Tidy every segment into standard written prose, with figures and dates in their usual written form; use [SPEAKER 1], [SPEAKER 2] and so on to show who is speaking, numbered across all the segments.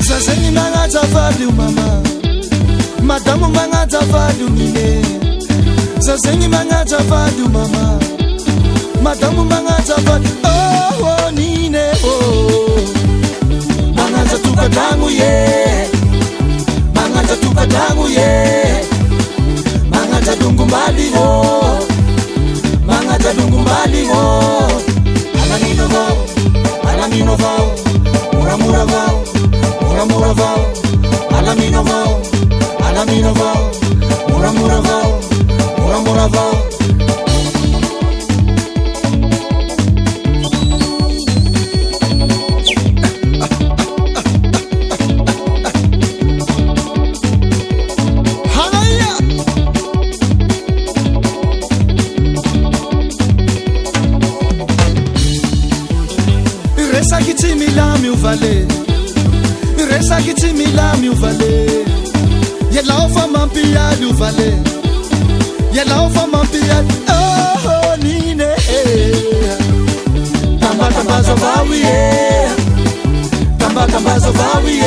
[SPEAKER 1] Zazeni mangaza value mama, madamu mangaza value nine. Zazeni mangaza value mama, madamu mangaza value oh nine oh. Mangaza tukatangu ye, mangaza tukatangu ye, mangaza dungumbali ho, mangaza dungumbali ho. Alamino vao, muramura vao. Muramura vao, alamino vao, muramura vao, muramura vao. Haya, resa kitimi la mi uvale. Resa kitimi la mi uvale. Yela ofa mampia li uvale. Yela ofa mampia oh nine. Tamba tamba zo vawi tamba tamba zo vawi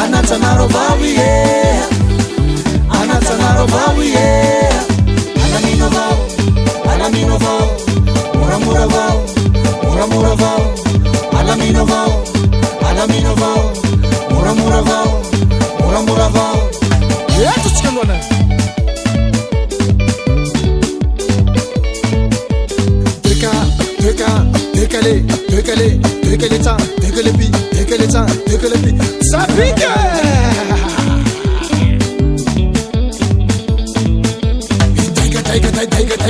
[SPEAKER 1] anatanaro vawi anatanaro vawi alamino vao, muramura vao, muramura vao, alamino vao. Alamino vao, muramura vao, muramura vao. Yetu chikanwana. Tekele ta, tekele pi, sapike. Take.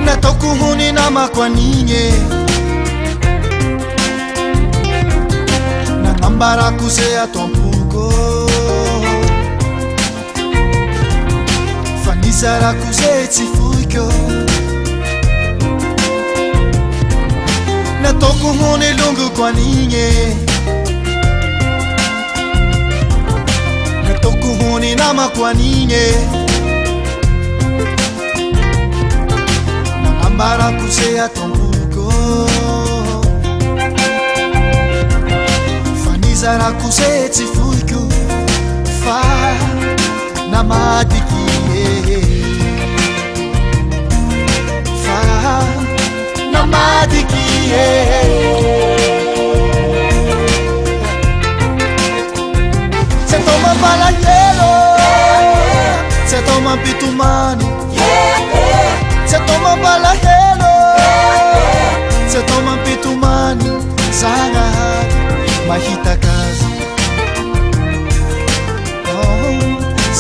[SPEAKER 1] Natokuhuni nama kwa ninye Nangambara kusea tompuko Fanisara kuse tifuiko Natokuhuni lungu kwa ninye Natokuhuni nama kwa ninye Nangambara kusea tompuko Fanizara kuse tifuiko Fa namadiky fa namadiky tsy atao mampalahelo tsy atao mampitomany tsy atao mampalahelo tsy atao mampitomany Zagnahary mahitaka azy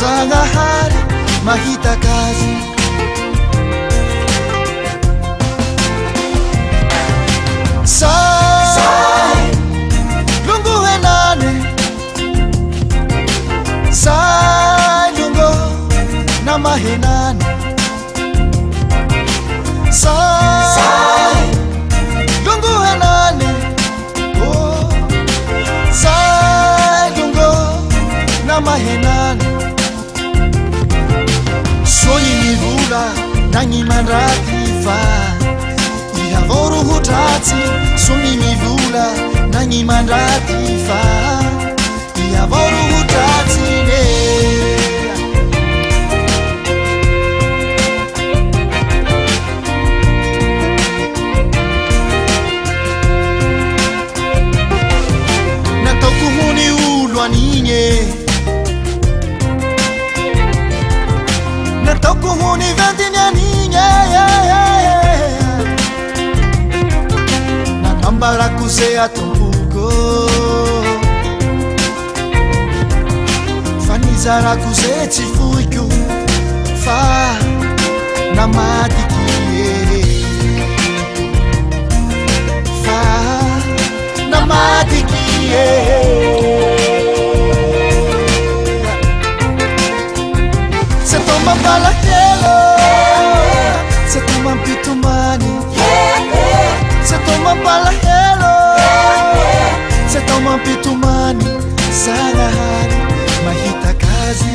[SPEAKER 1] Zagnahary mahitaka azy Say lungo henane Say lungo namahenane Say lungo henane Oh Say lungo namahenane Sonyi mivola nagny mandraty fa ihavoro ho tratsy Sonyi mivola nagny mandraty fa ihavoro ho tratsy ne Nataoko hony olo anigny Nataoko hony ventiny anigny Nanambarako zay atomboko fa nizarako zay tsy foiko fa namadiky fa namadiky Tsy atao mampalahelo Tsy atao mampitomany Tsy atao mampalahelo Tsy atao mampitomany Zagnahary mahitaka azy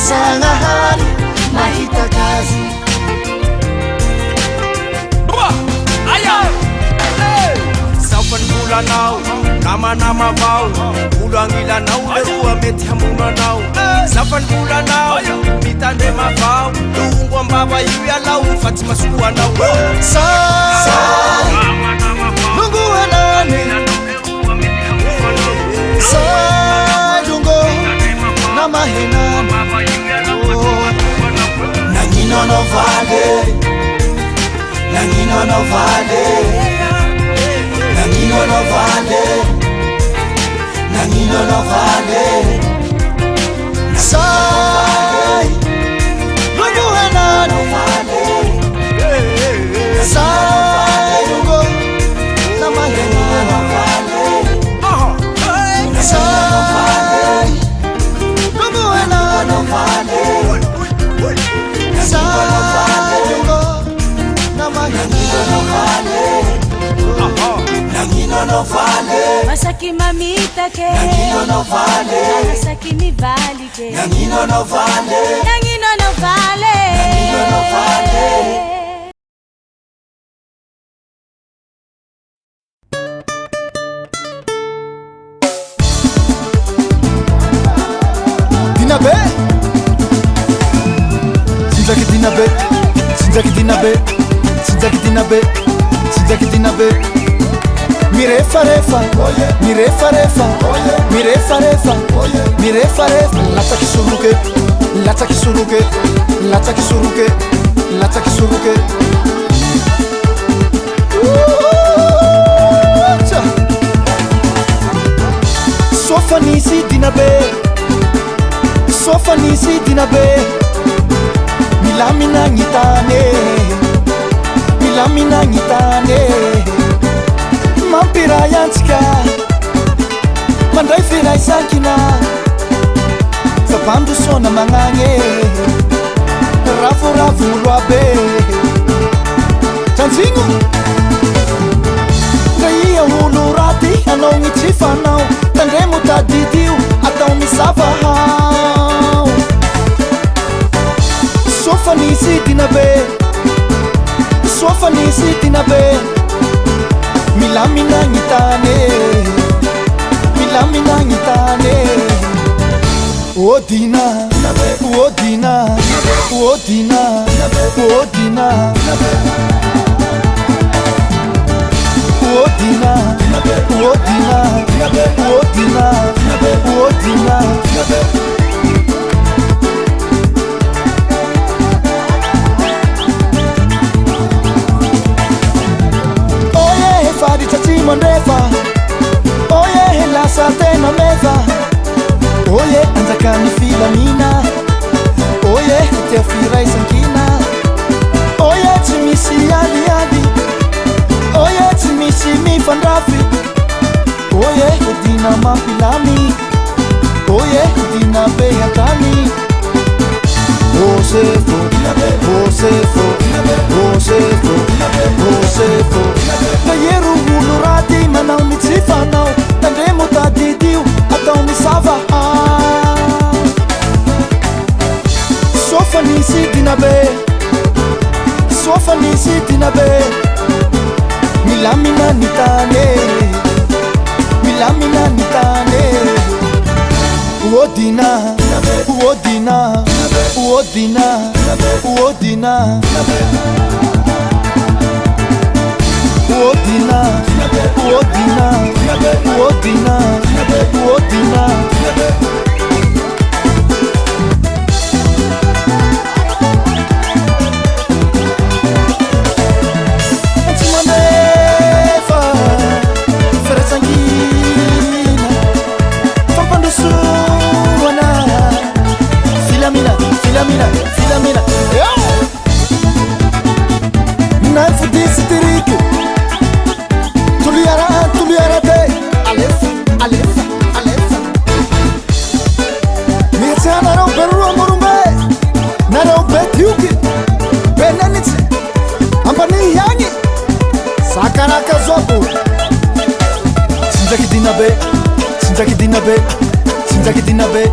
[SPEAKER 1] Zagnahary mahitaka azy
[SPEAKER 2] Fanvolanao namanama vao olo agnilanao le roa mety hamonanao Zafanvolanao mitandrema vao longo ambava io ialao fa tsy masoanao
[SPEAKER 1] Say lungo henane Say lungo namahenane Nagnino vale Nagnino vale Nagnino vale Nagnino vale Say lungo henane Say lungo namahenane Say lungo henane Say lungo namahenane Nagnino vale
[SPEAKER 3] Masaki mamitake
[SPEAKER 1] Nagnino vale
[SPEAKER 3] Masaki mivalike
[SPEAKER 1] Nagnino vale
[SPEAKER 3] Nagnino vale
[SPEAKER 1] Nagnino vale Dinabe Sinzaki Dinabe Sinzaki Dinabe Sinzaki Dinabe Sinzaki Dinabe Mirefa-refa Mirefa-refa Mirefa-refa Mirefa-refa Latsaky soroke Latsaky soroke Latsaky soroke Latsaky soroke Sofa nisy Dinabe Sofa nisy Dinabe Milamina gn'itane Milamina gn'itane Mampiray antsika mandray firaisankina fa bandosona magnagny ravoravolo abe tranjigno ka ia olo raty anao gny tsy fanao tandremo tadidio atao misavahao sofa nisy Dinabe sofa nisy Dinabe milamina gn'itane milamina gn'itane Odina, Odina, Odina, Odina, Odina, Odina, Odina, Odina. Oye, fadi chachi mondefa. Oye, la satena meva. Oye, anzakani filamina. Oye, te firai sankina. Oye, timisi ali ali. Oye, timisi mi fandrafi. Oye, dina mapilami. Oye, dina behatani. Osefo, Osefo, Osefo, Osefo. Na yeru hulurati manau mitsifanau. Tandemo tadidiu atau misava. Sofanisi dinabe, sofanisi dinabe. Milamina nitane, milamina nitane. Odina, Odina, Odina, Odina, Odina, Odina, Odina, Odina. Filamina, Filamina, Nafudisi tiriki. Tuliara de. Alef, Alef, Alef. Mietsa narau beru amurumbe. Narau betiuki. Benenitsi. Ampani yangi. Sakaraka zobu. Sinjaki dinabe, Sinjaki dinabe, Sinjaki dinabe,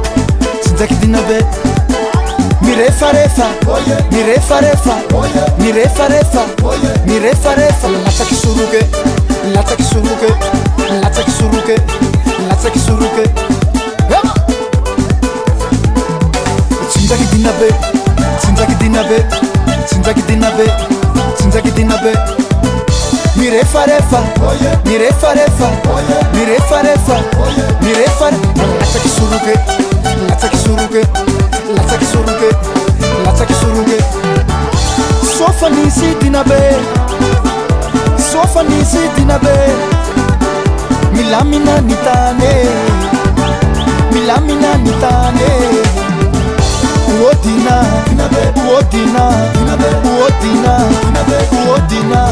[SPEAKER 1] Sinjaki dinabe. Mirefa refa, mirefa refa, mirefa refa, mirefa refa. Lacha kisuruke, lacha kisuruke, lacha kisuruke, lacha kisuruke. Sinjaki dinabe, Sinjaki dinabe, Sinjaki dinabe, Sinjaki dinabe. Mirefa refa, mirefa refa, mirefa refa, mirefa. Lacha kisuruke, lacha kisuruke. Lacha kisuruke, lacha kisuruke. Sofanisi dinabe, sofanisi dinabe. Milamina nitane, milamina nitane. Odina, Odina, Odina, Odina.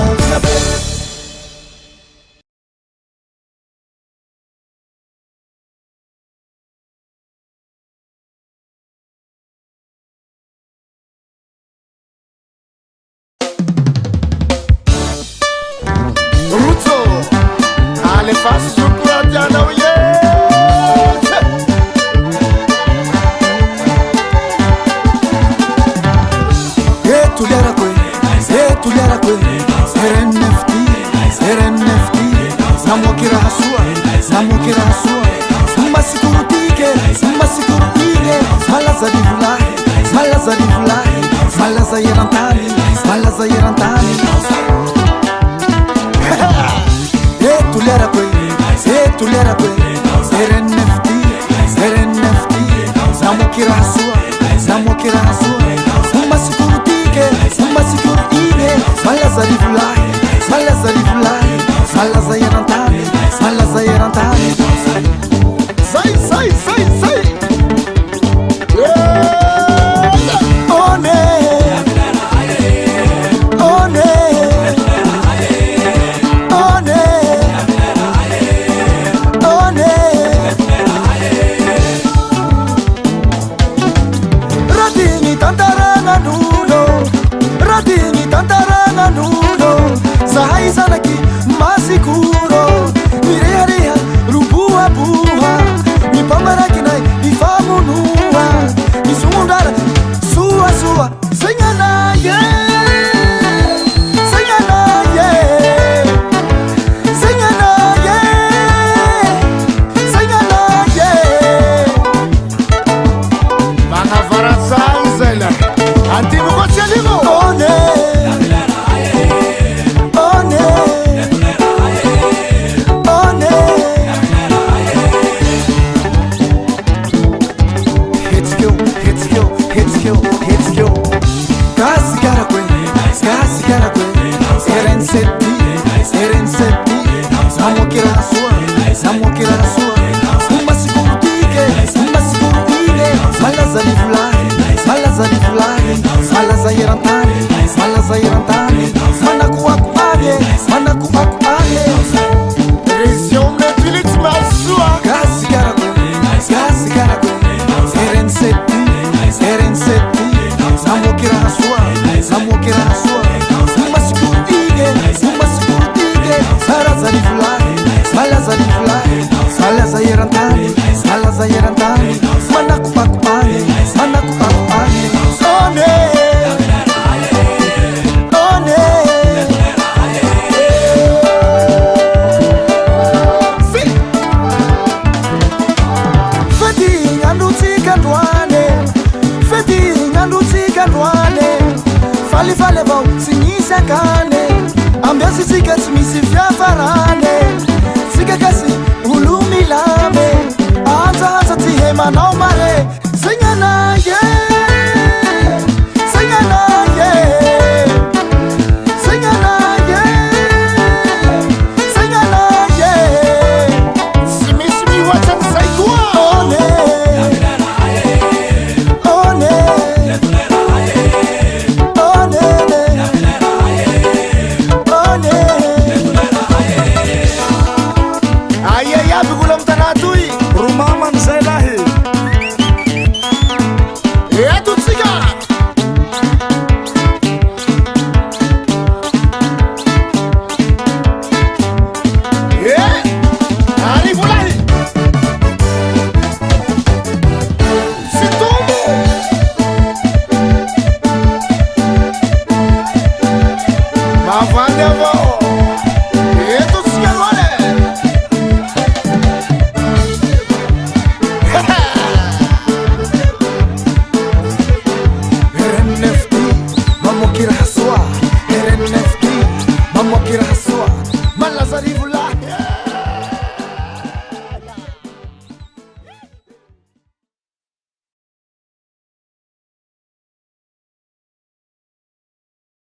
[SPEAKER 1] ka